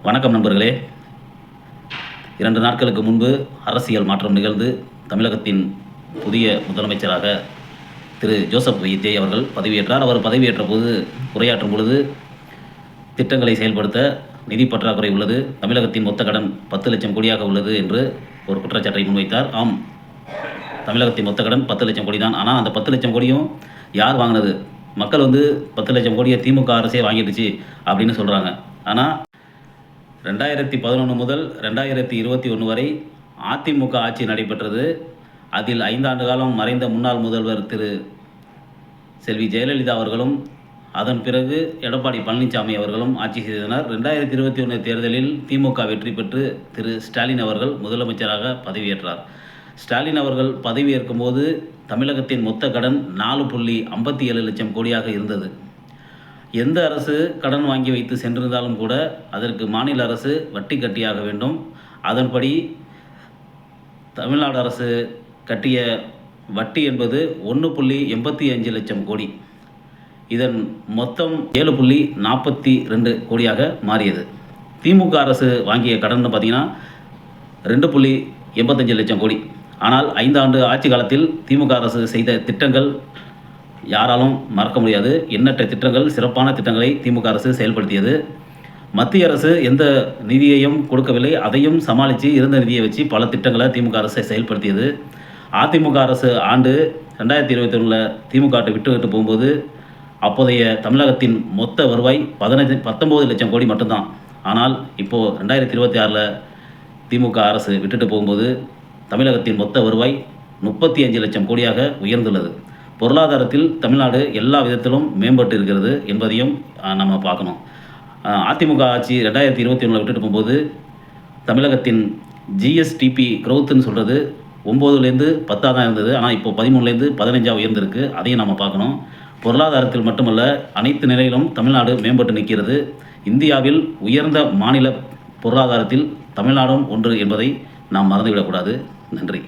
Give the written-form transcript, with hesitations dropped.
வணக்கம் நண்பர்களே. 2 நாட்களுக்கு முன்பு அரசியல் மாற்றம் நிகழ்ந்து தமிழகத்தின் புதிய முதலமைச்சராக திரு ஜோசப் விஜய் அவர்கள் பதவியேற்றார். அவர் பதவியேற்ற போது உரையாற்றும் பொழுது திட்டங்களை செயல்படுத்த நிதி பற்றாக்குறை உள்ளது, தமிழகத்தின் மொத்த கடன் 10 லட்சம் கோடியாக உள்ளது என்று ஒரு குற்றச்சாட்டை முன்வைத்தார். ஆம், தமிழகத்தின் மொத்த கடன் 10 லட்சம் கோடி தான். ஆனால் அந்த 10 லட்சம் கோடியும் யார் வாங்கினது? மக்கள் 10 லட்சம் கோடியை திமுக அரசே வாங்கிடுச்சு அப்படின்னு சொல்கிறாங்க. ஆனால் 2011 முதல் 2021 வரை அதிமுக ஆட்சி நடைபெற்றது. அதில் 5 ஆண்டு காலம் மறைந்த முன்னாள் முதல்வர் திரு செல்வி ஜெயலலிதா அவர்களும் அதன் பிறகு எடப்பாடி பழனிசாமி அவர்களும் ஆட்சி செய்தனர். 2021 தேர்தலில் திமுக வெற்றி பெற்று திரு ஸ்டாலின் அவர்கள் முதலமைச்சராக பதவியேற்றார். ஸ்டாலின் அவர்கள் பதவியேற்கும் போது தமிழகத்தின் மொத்த கடன் 4.57 லட்சம் கோடியாக இருந்தது. எந்த அரசு கடன் வாங்கி வைத்து சென்றிருந்தாலும் கூட அதற்கு மாநில அரசு வட்டி கட்டியாக வேண்டும். அதன்படி தமிழ்நாடு அரசு கட்டிய வட்டி என்பது 1.85 லட்சம் கோடி. இதன் மொத்தம் 7.42 கோடியாக மாறியது. திமுக அரசு வாங்கிய கடன் பார்த்திங்கன்னா 2.85 லட்சம் கோடி. ஆனால் 5 ஆண்டு ஆட்சி காலத்தில் திமுக அரசு செய்த திட்டங்கள் யாராலும் மறக்க முடியாது. எண்ணற்ற திட்டங்கள், சிறப்பான திட்டங்களை திமுக அரசு செயல்படுத்தியது. மத்திய அரசு எந்த நிதியையும் கொடுக்கவில்லை, அதையும் சமாளித்து இருந்த நிதியை வச்சு பல திட்டங்களை திமுக அரசு செயல்படுத்தியது. அதிமுக அரசு ஆண்டு 2021 திமுக விட்டு போகும்போது அப்போதைய தமிழகத்தின் மொத்த வருவாய் 19 லட்சம் கோடி மட்டும்தான். ஆனால் இப்போது 2026 திமுக அரசு விட்டுட்டு போகும்போது தமிழகத்தின் மொத்த வருவாய் 35 லட்சம் கோடியாக உயர்ந்துள்ளது. பொருளாதாரத்தில் தமிழ்நாடு எல்லா விதத்திலும் மேம்பட்டு இருக்கிறது என்பதையும் நம்ம பார்க்கணும். அதிமுக ஆட்சி 2021 விட்டுட்டு போகும்போது தமிழகத்தின் ஜிஎஸ்டிபி க்ரோத்துன்னு சொல்கிறது 9லேருந்து 10 தான் இருந்தது. ஆனால் இப்போ 13லேருந்து 15 உயர்ந்திருக்கு. அதையும் நம்ம பார்க்கணும். பொருளாதாரத்தில் மட்டுமல்ல, அனைத்து நிலையிலும் தமிழ்நாடு மேம்பட்டு நிற்கிறது. இந்தியாவில் உயர்ந்த மாநில பொருளாதாரத்தில் தமிழ்நாடும் ஒன்று என்பதை நாம் மறந்துவிடக்கூடாது. நன்றி.